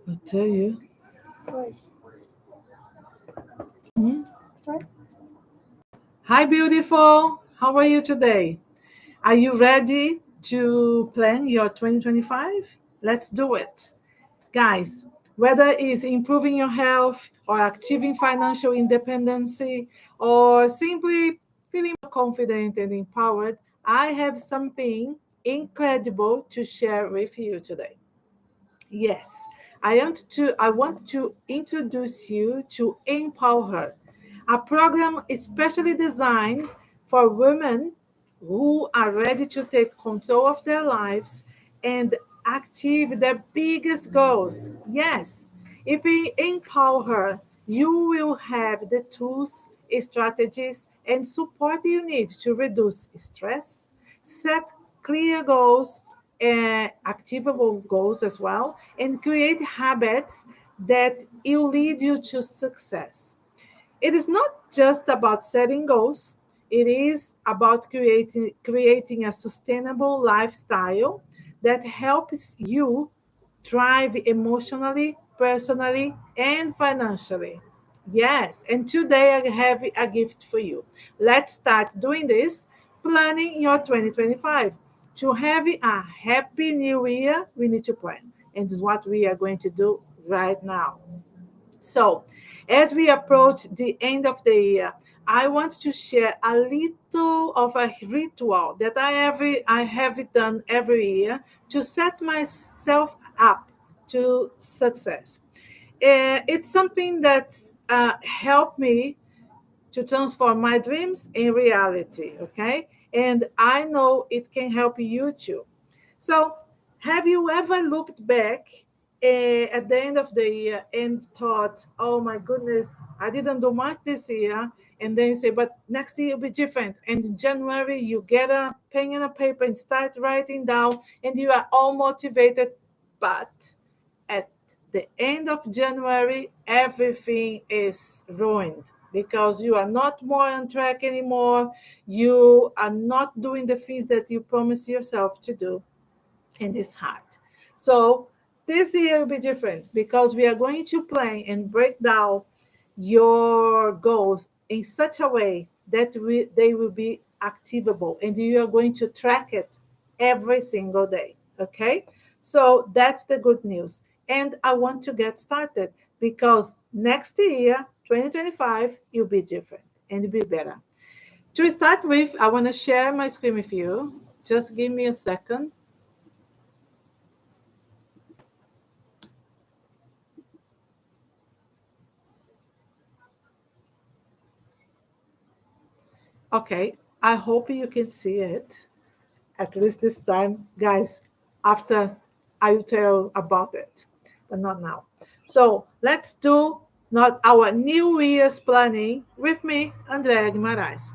I'll tell you. Mhm. Hi, beautiful. How are you today? Are you ready to plan your 2025? Let's do it. Guys, whether it's improving your health or achieving financial independence or simply feeling more confident and empowered, I have something incredible to share with you today. Yes, I want to introduce you to EmpowHer, a program especially designed for women who are ready to take control of their lives and achieve their biggest goals. Yes, if we empower her, you will have the tools, strategies, and support you need to reduce stress, set clear goals, achievable goals as well, and create habits that will lead you to success. It is not just about setting goals, it is about creating a sustainable lifestyle that helps you thrive emotionally, personally, and financially. Yes, and today I have a gift for you. Let's start doing this, planning your 2025. To have a happy new year, we need to plan. And this is what we are going to do right now. So, as we approach the end of the year, I want to share a little of a ritual that I have done every year to set myself up to success. It's something that helped me to transform my dreams in reality, okay? And I know it can help you too. So, have you ever looked back at the end of the year and thought, oh my goodness, I didn't do much this year? And then you say, but next year will be different. And in January, you get a pen and a paper and start writing down, and you are all motivated. But at the end of January, everything is ruined because you are not more on track anymore. You are not doing the things that you promised yourself to do, and it's hard. So this year will be different because we are going to plan and break down your goals in such a way that they will be achievable and you are going to track it every single day. Okay, so that's the good news, and I want to get started because next year 2025 will be different and it'll be better. To start with, I want to share my screen with you. Just give me a second. Okay, I hope you can see it at least this time, guys. After I will tell about it, but not now. So let's do not our New Year's planning with me, Andrea Guimarães.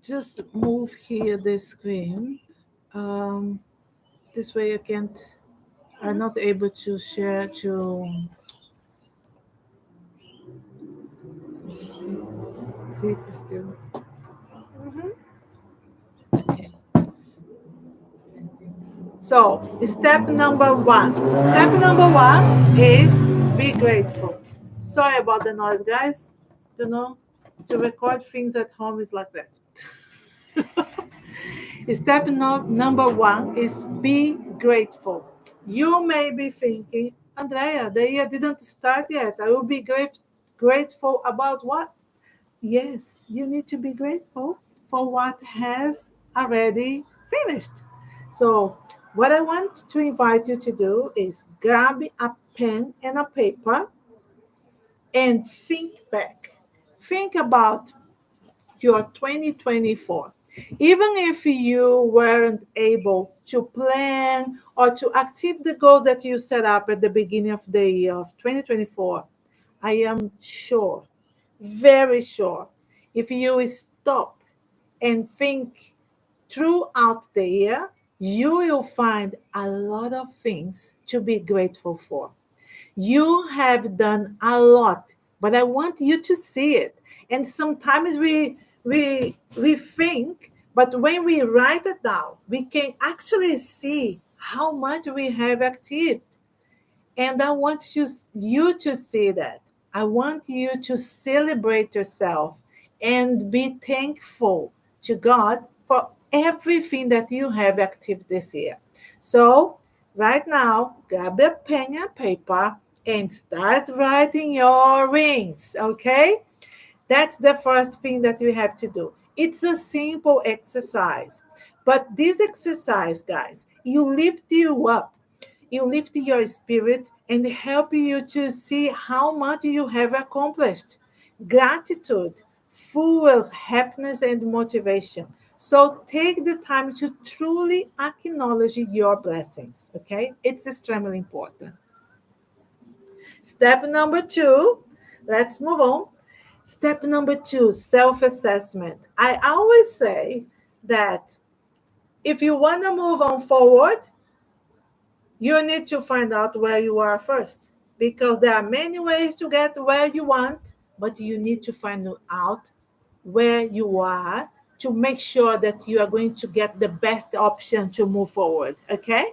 Just move here the screen. Um, this way I can't. I'm not able to share to see it still. Okay. So, step number one. Step number one is be grateful. Sorry about the noise, guys. You know, to record things at home is like that. Step number one is be grateful. You may be thinking, Andrea, the year didn't start yet. I will be grateful about what? Yes, you need to be grateful for what has already finished. So, what I want to invite you to do is grab a pen and a paper and think back. Think about your 2024. Even if you weren't able to plan or to achieve the goals that you set up at the beginning of the year of 2024, I am sure, very sure, if you stop and think throughout the year, you will find a lot of things to be grateful for. You have done a lot, but I want you to see it. And sometimes we think, but when we write it down, we can actually see how much we have achieved. And I want you to see that. I want you to celebrate yourself and be thankful to God for everything that you have achieved this year. So, right now, grab a pen and paper and start writing your wins, okay? That's the first thing that you have to do. It's a simple exercise. But this exercise, guys, you lift you up, you lift your spirit and help you to see how much you have accomplished. Gratitude fuels happiness and motivation. So take the time to truly acknowledge your blessings, okay? It's extremely important. Step number two, let's move on. Step number two, self assessment. I always say that if you want to move on forward, you need to find out where you are first, because there are many ways to get where you want, but you need to find out where you are to make sure that you are going to get the best option to move forward. Okay?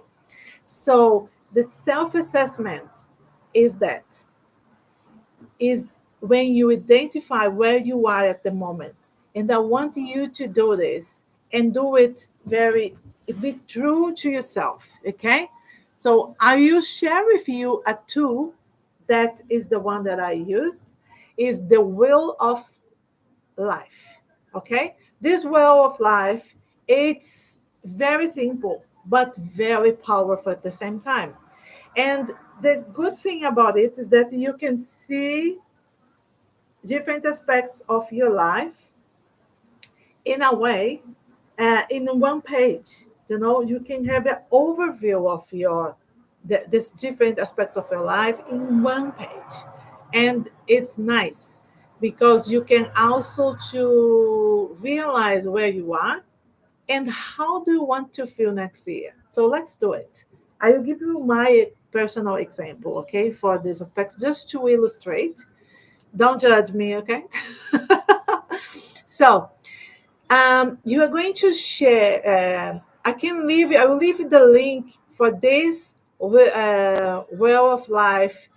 So the self assessment is that is when you identify where you are at the moment. And I want you to do this and do it very, be true to yourself. Okay. So I will share with you a tool that is the one that I use, is the wheel of life. Okay. This wheel of life, it's very simple, but very powerful at the same time. And the good thing about it is that you can see different aspects of your life in a way, in one page. You know, you can have an overview of this different aspects of your life in one page, and it's nice because you can also to realize where you are and how do you want to feel next year. So let's do it. I will give you my personal example, okay, for this aspect, just to illustrate. Don't judge me, okay? So, you are going to share. I will leave the link for this well of life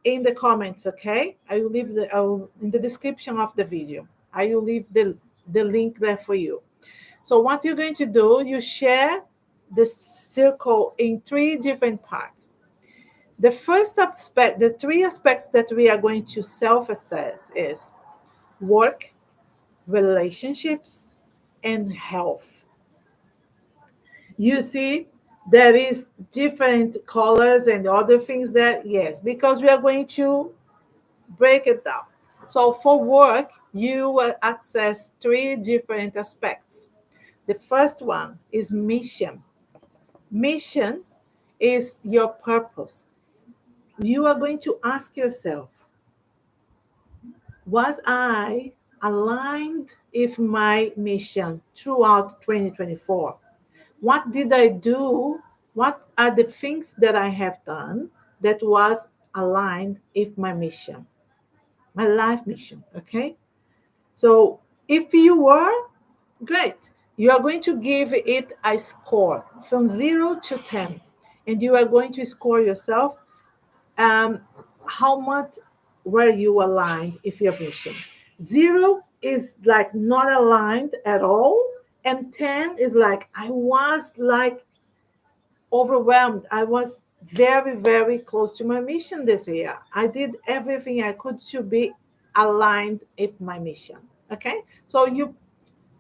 in the comments, okay? In the description of the video. I will leave the link there for you. So, what you're going to do, you share the circle in three different parts. The first aspect, the three aspects that we are going to self assess is work, relationships, and health. You see, there is different colors and other things that, yes, because we are going to break it down. So for work, you will access three different aspects. The first one is mission. Mission is your purpose. You are going to ask yourself, was I aligned with my mission throughout 2024? What did I do? What are the things that I have done that was aligned with my mission, my life mission? Okay. So if you were, great. You are going to give it a score from 0 to 10, and you are going to score yourself um, how much were you aligned if your mission. 0 is like not aligned at all, and 10 is like I was like overwhelmed. I was very, very close to my mission this year. I did everything I could to be aligned with my mission. Okay, so you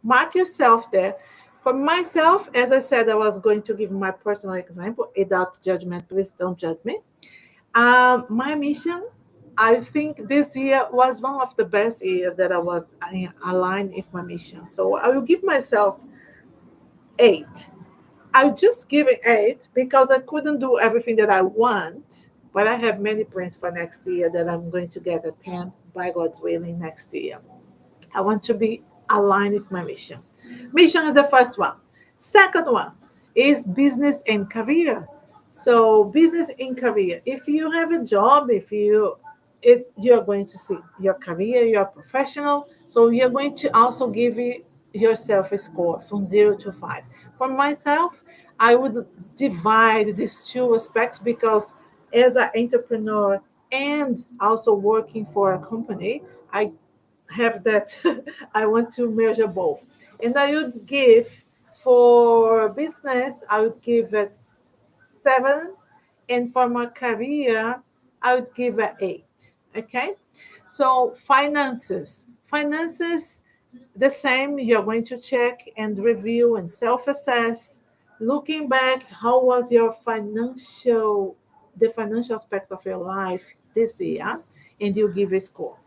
mark yourself there. For myself, as I said, I was going to give my personal example without judgment. Please don't judge me. My mission, I think this year was one of the best years that I was aligned with my mission. So I will give myself 8. I'll just give it 8 because I couldn't do everything that I want, but I have many plans for next year that I'm going to get a 10 by God's willing next year. I want to be aligned with my mission. Mission is the first one. Second one is business and career. So business and career. If you have a job, you're going to see your career, you're professional. So you're going to also give yourself a score from 0 to 5. For myself, I would divide these two aspects because as an entrepreneur and also working for a company, I have that I want to measure both. And I would give for business, I would give a 7, and for my career, I would give a 8. Okay, so finances, the same. You're going to check and review and self-assess. Looking back, how was your the financial aspect of your life this year, and you give a score.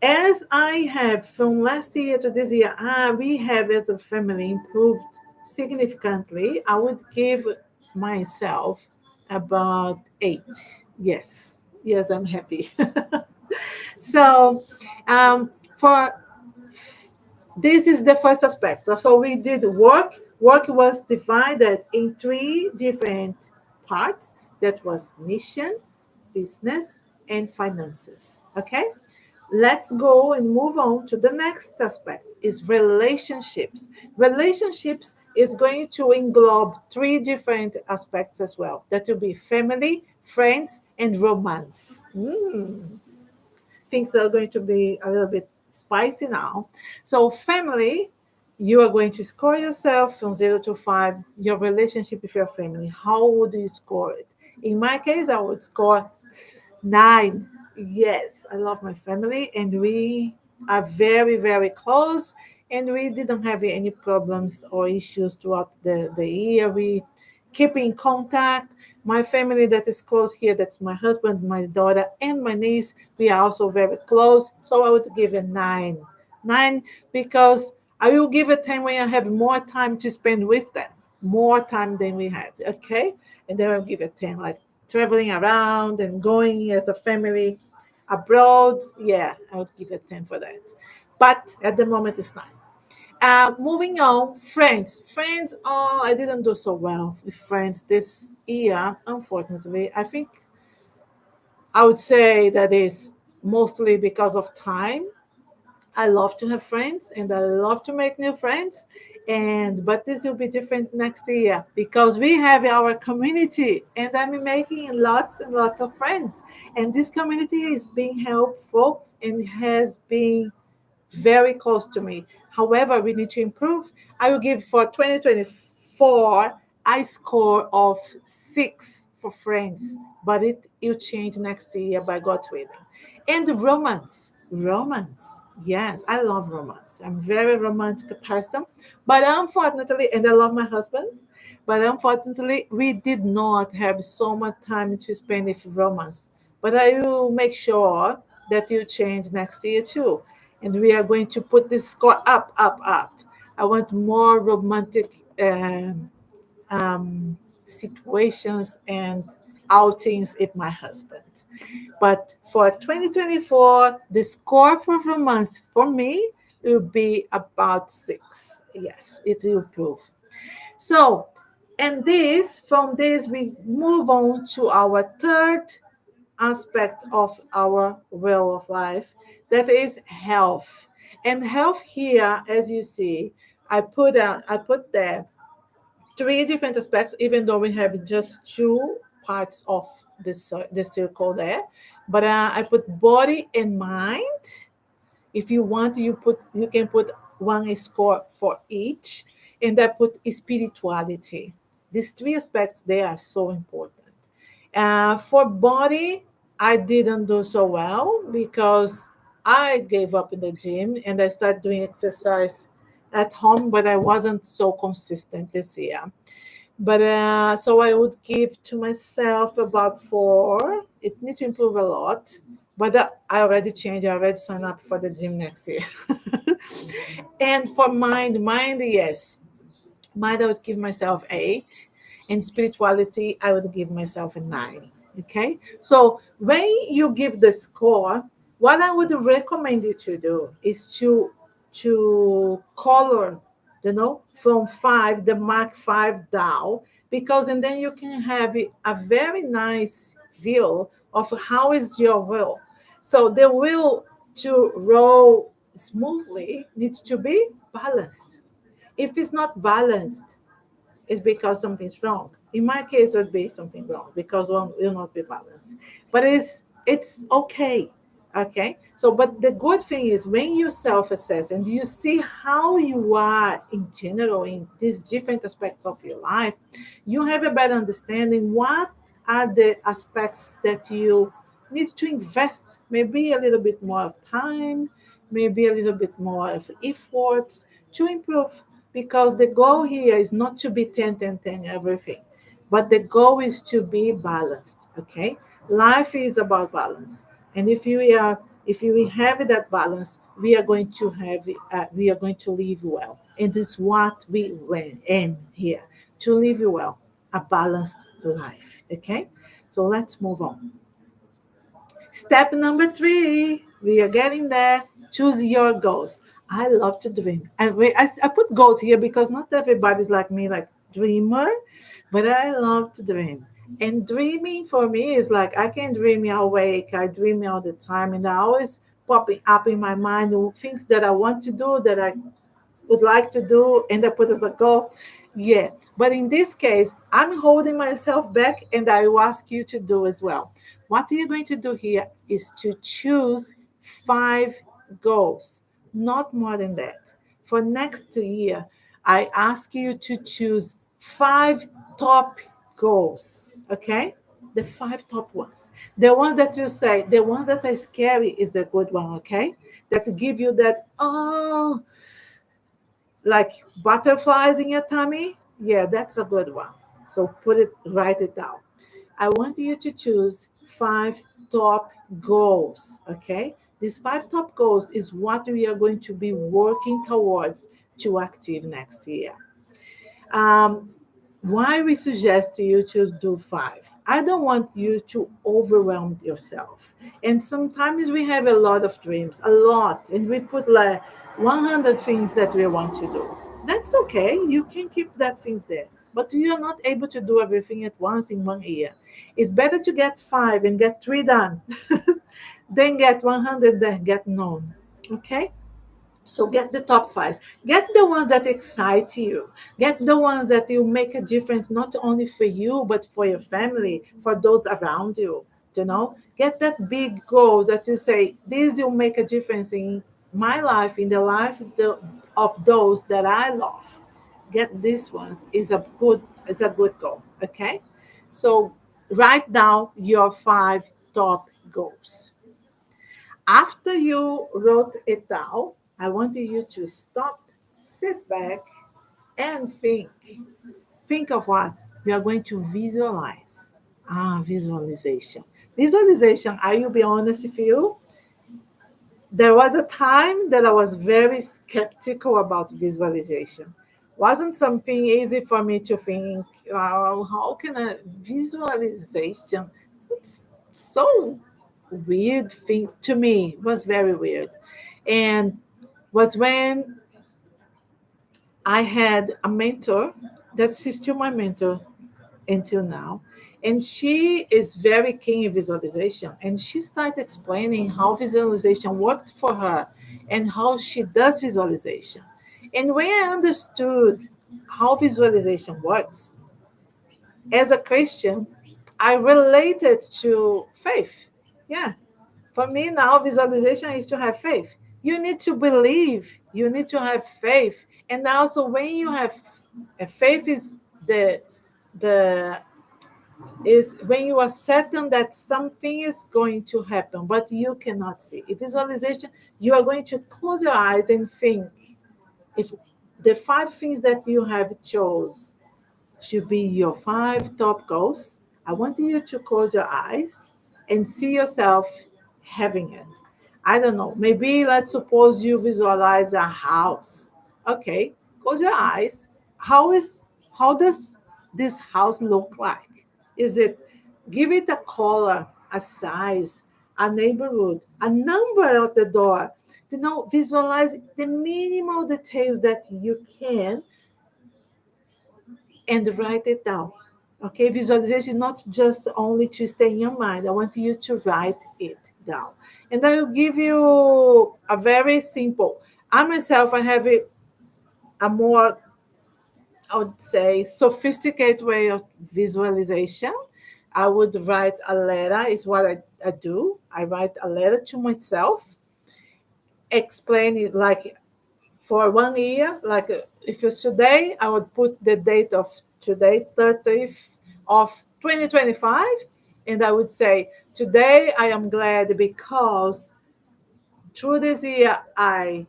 As I have from last year to this year, we have as a family improved significantly. I would give myself about 8. Yes, yes, I'm happy. So, for this is the first aspect. So we did work. Work was divided in 3 different parts. That was mission, business, and finances. Okay. Let's go and move on to the next aspect is relationships. Relationships is going to englobe 3 different aspects as well. That will be family, friends, and romance. Things are going to be a little bit spicy now. So, family, you are going to score yourself from 0 to 5, your relationship with your family. How would you score it? In my case, I would score 9. Yes, I love my family, and we are very, very close. And we didn't have any problems or issues throughout the year. We keep in contact. My family that is close here, that's my husband, my daughter, and my niece. We are also very close. So I would give a 9. 9 because I will give a 10 when I have more time to spend with them, more time than we have. Okay. And then I'll give a 10, like traveling around and going as a family abroad. Yeah, I would give a 10 for that. But at the moment, it's 9. Moving on, friends. Friends, oh, I didn't do so well with friends this year, unfortunately. I think I would say that is mostly because of time. I love to have friends and I love to make new friends. And but this will be different next year because we have our community and I'm making lots and lots of friends. And this community is being helpful and has been very close to me. However, we need to improve. I will give for 2024 I score of 6 for friends, but it will change next year by God's willing. And romance, romance. Yes, I love romance. I'm a very romantic person, but unfortunately, and I love my husband, but unfortunately, we did not have so much time to spend with romance. But I will make sure that you change next year too. And we are going to put this score up, up, up. I want more romantic situations and outings with my husband. But for 2024, the score for romance for me will be about 6. Yes, it will improve. So, and this, from this, we move on to our third aspect of our will of life, that is health. And health here, as you see, I put there 3 different aspects, even though we have just 2 parts of the circle there. But I put body and mind. If you want, you can put one score for each, and I put spirituality. These 3 aspects they are so important. For body, I didn't do so well because I gave up in the gym and I started doing exercise at home, but I wasn't so consistent this year. But so I would give to myself about 4. It needs to improve a lot, but I already changed. I already signed up for the gym next year. And for mind, yes, mind I would give myself 8, and spirituality I would give myself a 9. Okay, so when you give the score, what I would recommend you to do is to color, from 5, the mark 5 down, because and then you can have a very nice view of how is your will. So the will to roll smoothly needs to be balanced. If it's not balanced, it's because something's wrong. In my case, it would be something wrong because one will not be balanced. But it's okay. Okay. So, but the good thing is when you self-assess and you see how you are in general in these different aspects of your life, you have a better understanding what are the aspects that you need to invest maybe a little bit more of time, maybe a little bit more of efforts to improve. Because the goal here is not to be 10, 10, 10 everything, but the goal is to be balanced. Okay, life is about balance, and if you have that balance, we are going to we are going to live well, and it's what we aim here, to live well, a balanced life. Okay, so let's move on. Step number three, we are getting there. Choose your goals. I love to dream. And I put goals here because not everybody's like me, like dreamer, but I love to dream. And dreaming for me is like I can dream awake. I dream all the time, and I always popping up in my mind things that I want to do that I would like to do and I put as a goal. Yeah. But in this case, I'm holding myself back and I will ask you to do as well. What you're going to do here is to choose 5 goals, not more than that. For next year, I ask you to choose 5 top goals. Okay? The 5 top ones. The ones that you say, the ones that are scary is a good one, okay? That give you that, oh, like butterflies in your tummy. Yeah, that's a good one. So write it down. I want you to choose 5 top goals. Okay, these 5 top goals is what we are going to be working towards to achieve next year. um, why we suggest you to do 5? I don't want you to overwhelm yourself. And sometimes we have a lot of dreams, a lot, and we put like 100 things that we want to do. That's okay. You can keep that things there. But you are not able to do everything at once in one year. It's better to get 5 and get 3 done than get 100 that get none. Okay? So get the top 5. Get the ones that excite you. Get the ones that will make a difference not only for you but for your family, for those around you. You know, get that big goal that you say this will make a difference in my life, in the life of those that I love. Get these ones is a good goal. Okay, so write down your 5 top goals. After you wrote it down, I want you to stop, sit back, and think. Think of what? We are going to visualize. Visualization. Visualization, I will be honest with you, there was a time that I was very skeptical about visualization. Wasn't something easy for me to think, how can a visualization? It's so weird thing to me. It was very weird. And was when I had a mentor that she's still my mentor until now. And she is very keen in visualization. And she started explaining how visualization worked for her and how she does visualization. And when I understood how visualization works, as a Christian, I related to faith. Yeah. For me now, visualization is to have faith. You need to believe, you need to have faith. And also when you have faith is the is when you are certain that something is going to happen, but you cannot see. In visualization, you are going to close your eyes and think. If the 5 things that you have chose should be your 5 top goals, I want you to close your eyes and see yourself having it. I don't know. Maybe let's suppose you visualize a house. Okay, close your eyes. How does this house look like? Is it give it a color, a size, a neighborhood, a number at the door? Visualize the minimal details that you can and write it down. Okay, visualization is not just only to stay in your mind. I want you to write it down. And I will give you a very simple. I myself, I have a more I would say, sophisticated way of visualization. I would write a letter, is what I do. I write a letter to myself, explain it like for 1 year. Like if it's today, I would put the date of today, 30th of 2025. And I would say, today I am glad because through this year I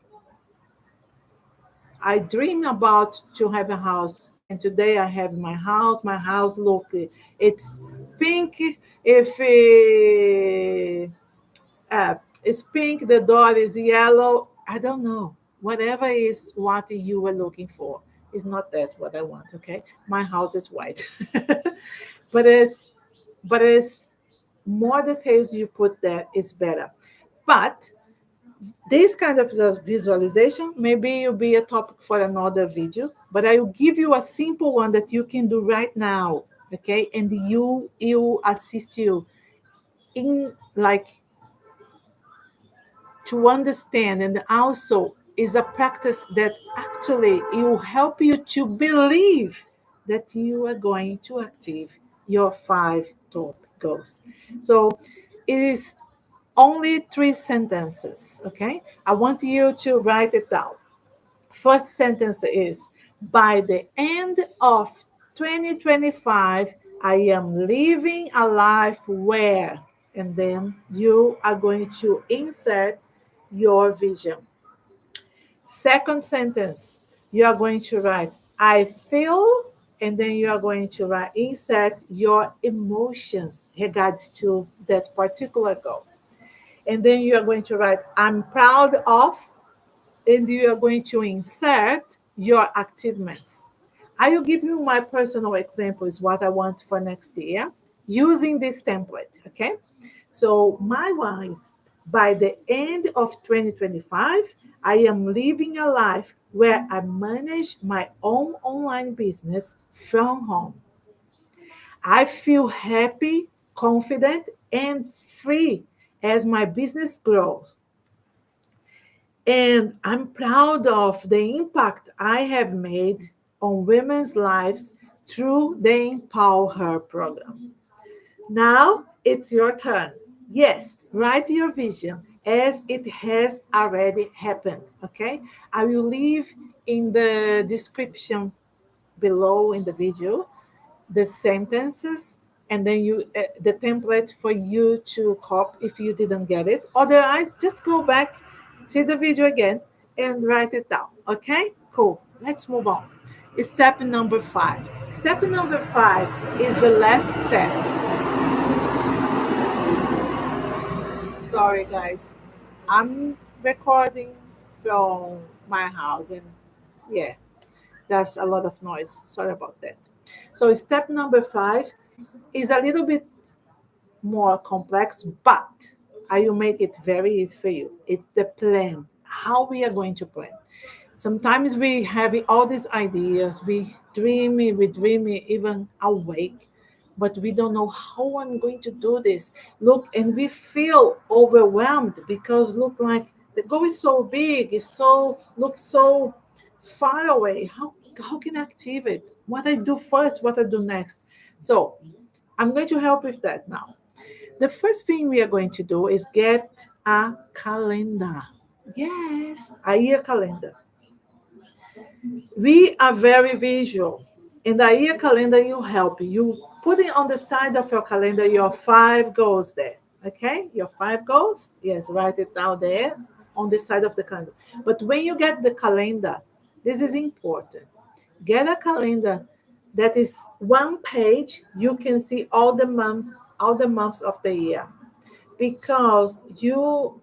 dream about to have a house, and today I have my house. My house, look, it's pink. If it's pink, the door is yellow. I don't know. Whatever is what you were looking for, is not that what I want. Okay, my house is white, but it's more details you put there is better. But this kind of visualization maybe will be a topic for another video, but I will give you a simple one that you can do right now, okay? And you assist you in like to understand, and also is a practice that actually it will help you to believe that you are going to achieve your 5 top goals. So it is only 3 sentences, okay? I want you to write it down. First sentence is, by the end of 2025, I am living a life where, and then you are going to insert your vision. Second sentence, you are going to write, I feel, and then you are going to write, insert your emotions regards to that particular goal. And then you are going to write, I'm proud of, and you are going to insert your achievements. I will give you my personal example, is what I want for next year using this template. Okay. So, my wife, by the end of 2025, I am living a life where I manage my own online business from home. I feel happy, confident, and free as my business grows. And I'm proud of the impact I have made on women's lives through the Empower Her program. Now it's your turn. Yes, write your vision as it has already happened. Okay, I will leave in the description below in the video the sentences, and then the template for you to copy if you didn't get it. Otherwise, just go back, see the video again, and write it down. Okay, cool. Let's move on. Step number 5. Step number 5 is the last step. Sorry, guys, I'm recording from my house, and yeah, there's a lot of noise. Sorry about that. So step number 5 is a little bit more complex, but I will make it very easy for you. It's the plan, how we are going to plan. Sometimes we have all these ideas, we dream it even awake, but we don't know how I'm going to do this. Look, and we feel overwhelmed because look like the goal is so big, it's so looks so far away. How can I achieve it? What I do first, what I do next. So I'm going to help with that now. The first thing we are going to do is get a calendar. Yes, a year calendar. We are very visual, and the year calendar will help you. Putting on the side of your calendar your 5 goals there. Okay, your 5 goals. Yes, write it down there on the side of the calendar. But when you get the calendar, this is important. Get a calendar that is one page. You can see all the months of the year, because you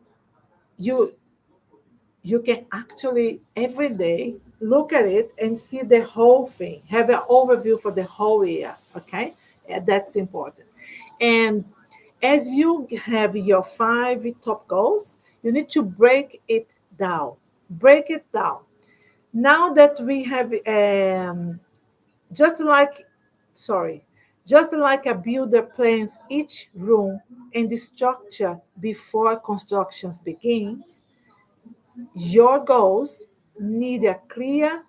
you can actually every day look at it and see the whole thing, have an overview for the whole year. Okay, that's important. And as you have your 5 top goals, you need to break it down. Break it down. Now that we have just like sorry just like a builder plans each room and the structure before construction begins, your goals need a clear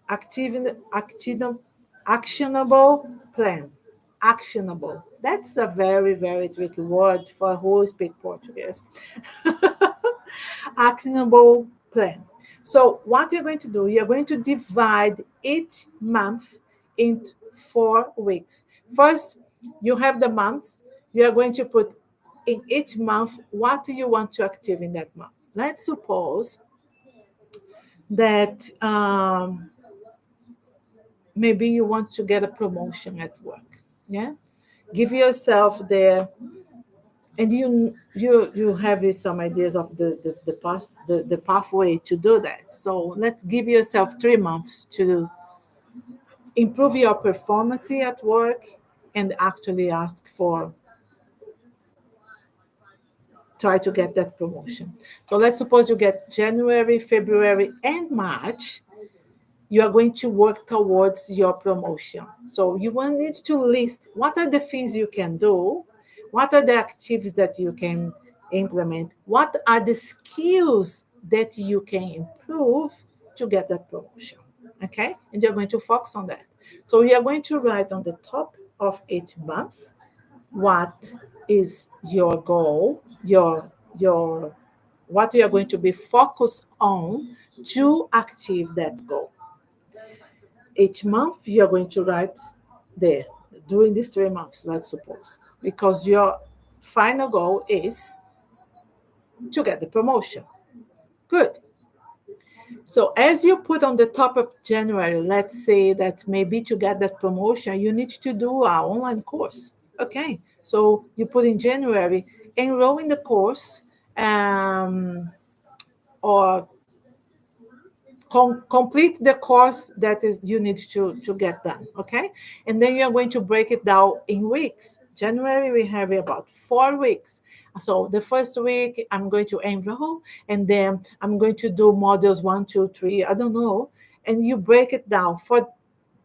actionable, actionable plan. Actionable. That's a very, very tricky word for who speak Portuguese. Actionable plan. So what you're going to do, you're going to divide each month into 4 weeks. First, you have the months. You are going to put in each month what do you want to achieve in that month. Let's suppose that maybe you want to get a promotion at work. Yeah, give yourself the, and you have some ideas of the path, the pathway to do that. So let's give yourself 3 months to improve your performance at work and actually ask for, try to get that promotion. So let's suppose you get January, February, and March. You are going to work towards your promotion. So you will need to list what are the things you can do, what are the activities that you can implement, what are the skills that you can improve to get that promotion. Okay? And you're going to focus on that. So you are going to write on the top of each month what is your goal, your what you are going to be focused on to achieve that goal. Each month you're going to write there during these 3 months, let's suppose, because your final goal is to get the promotion. Good. So as you put on the top of January, let's say that maybe to get that promotion you need to do our online course. Okay, so you put in January, enroll in the course, or complete the course that is you need to get done. Okay, and then you're going to break it down in weeks. January we have about 4 weeks. So the first week I'm going to enroll, and then I'm going to do modules 1, 2, 3, I don't know. And you break it down for,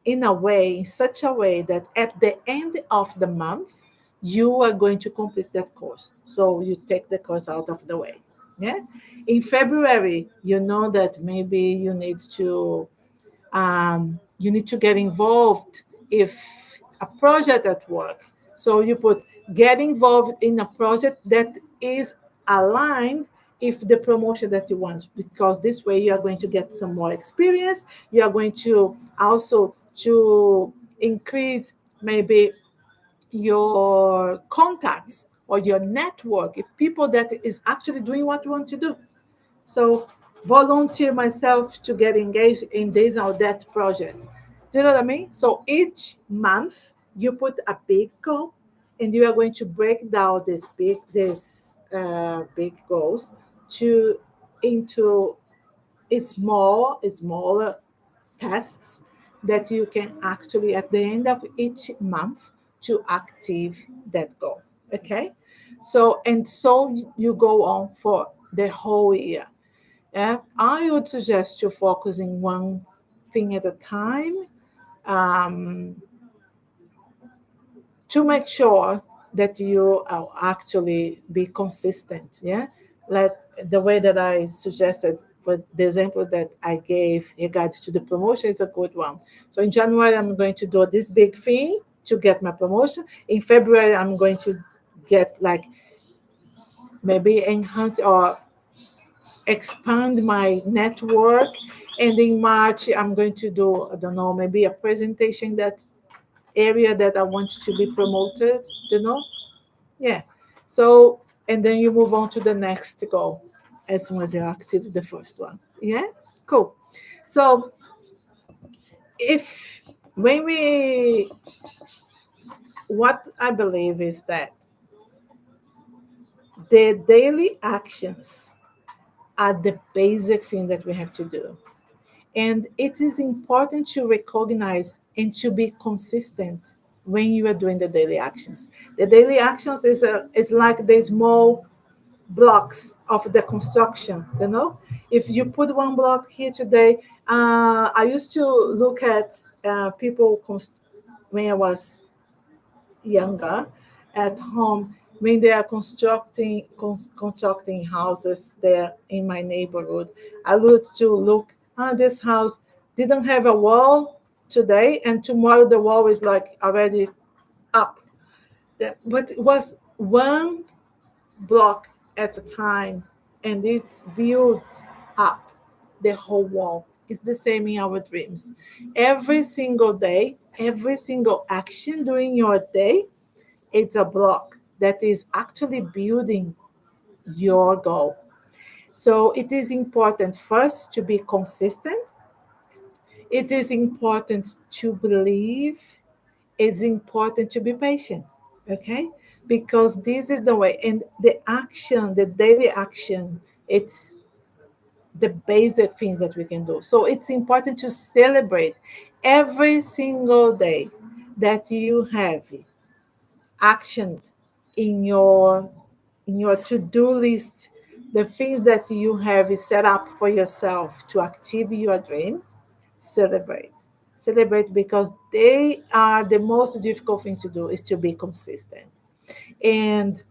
in a way, in such a way that at the end of the month you are going to complete that course, so you take the course out of the way. Yeah, in February you know that maybe you need to get involved if a project at work. So you put get involved in a project that is aligned if the promotion that you want, because this way you are going to get some more experience. You are going to also to increase maybe your contacts or your network if people that is actually doing what you want to do. So volunteer myself to get engaged in this or that project. Do you know what I mean? So each month you put a big goal, and you are going to break down big goals to into smaller tasks that you can actually at the end of each month to achieve that goal. Okay, so and so you go on for the whole year. I would suggest you focusing one thing at a time, um, to make sure that you are actually be consistent. Yeah, let the way that I suggested for the example that I gave regards to the promotion is a good one. So in January I'm going to do this big thing to get my promotion. In February I'm going to get like maybe enhance or expand my network. And in March, I'm going to do, I don't know, maybe a presentation that area that I want to be promoted, you know? Yeah. So, and then you move on to the next goal as soon as you active the first one. Yeah? Cool. So, if, when we, what I believe is that the daily actions are the basic thing that we have to do. And it is important to recognize and to be consistent when you are doing the daily actions. The daily actions is like the small blocks of the construction, you know? If you put one block here today, I used to look at people when I was younger at home when they are constructing houses there in my neighborhood. I looked to look, this house, didn't have a wall today, and tomorrow the wall is like already up. But it was one block at a time, and it's built up the whole wall. It's the same in our dreams. Every single day, every single action during your day, it's a block that is actually building your goal. So it is important first to be consistent. It is important to believe. It's important to be patient. Okay? Because this is the way. And the action, the daily action, it's the basic things that we can do. So it's important to celebrate every single day that you have action in your to-do list, the things that you have set up for yourself to achieve your dream. Celebrate. Celebrate, because they are the most difficult things to do, is to be consistent. And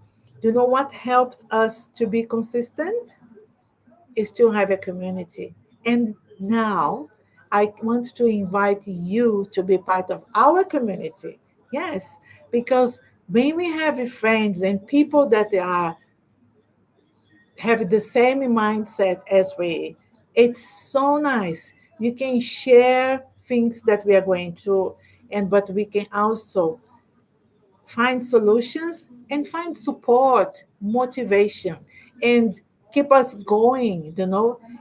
you know what helps us to be consistent is to have a community. And now I want to invite you to be part of our community. Yes, because when we have friends and people that are have the same mindset as we, it's so nice. You can share things that we are going through, and but we can also find solutions and find support, motivation, and keep us going.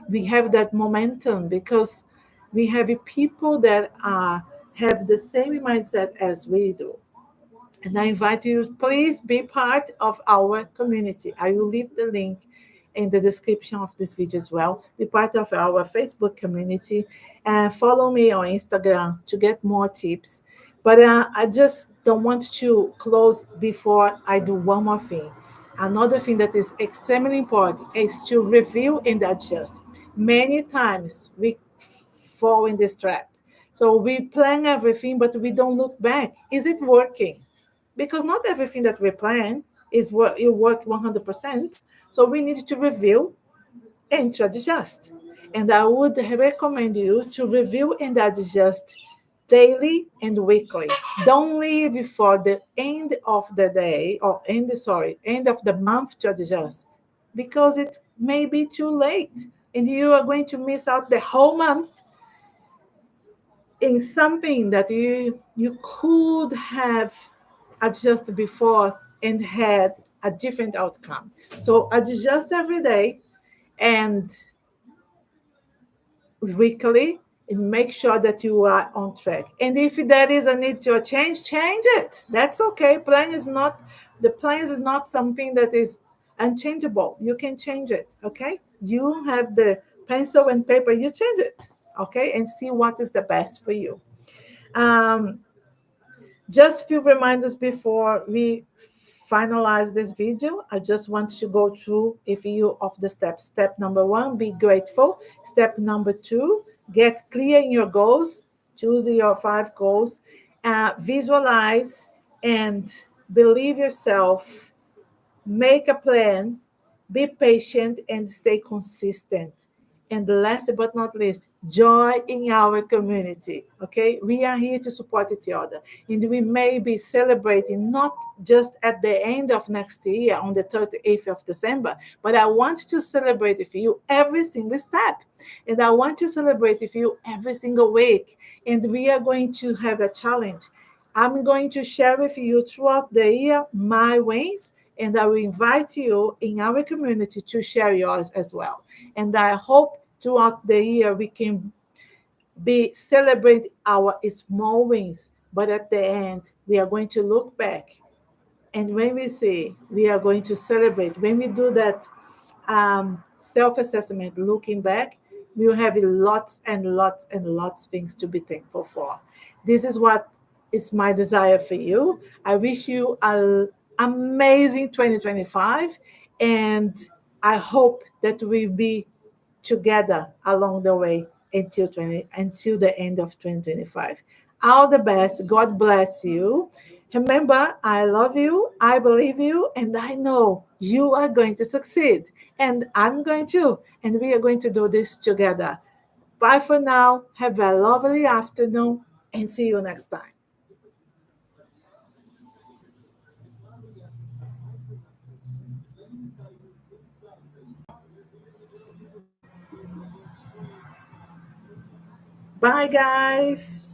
We have that momentum because we have people that have the same mindset as we do. And I invite you, please be part of our community. I will leave the link in the description of this video as well. Be part of our Facebook community and follow me on Instagram to get more tips. But I just don't want to close before I do one more thing. Another thing that is extremely important is to review and adjust. Many times we fall in this trap. So we plan everything, but we don't look back. Is it working? Because not everything that we plan is what it work 100%. So we need to review and to adjust. And I would recommend you to review and adjust daily and weekly. Don't leave for the end of the day or end of the month to adjust, because it may be too late and you are going to miss out the whole month in something that you could have adjusted before and had a different outcome. So adjust every day and weekly, and make sure that you are on track. And if there is a need to change it. That's okay. Plan is not something that is unchangeable. You can change it. Okay. You have the pencil and paper, you change it. Okay. And see what is the best for you. Um, just few reminders before we finalize this video. I just want to go through a few of the steps. Step number one, be grateful. Step number two, get clear in your goals. Choose your 5 goals. Visualize and believe yourself. Make a plan, be patient, and stay consistent. And last but not least, join in our community. Okay, we are here to support each other, and we may be celebrating not just at the end of next year on the 38th of December, but I want to celebrate with you every single step, and I want to celebrate with you every single week. And we are going to have a challenge. I'm going to share with you throughout the year my wins, and I will invite you in our community to share yours as well. And I hope throughout the year we can be celebrate our small wins, but at the end we are going to look back, and when we say we are going to celebrate, when we do that self-assessment, looking back, we will have lots and lots and lots of things to be thankful for. This is what is my desire for you. I wish you an amazing 2025, and I hope that we'll be together along the way until the end of 2025. All the best. God bless you. Remember, I love you, I believe you, and I know you are going to succeed. And I'm going to. And we are going to do this together. Bye for now. Have a lovely afternoon and see you next time. Bye, guys.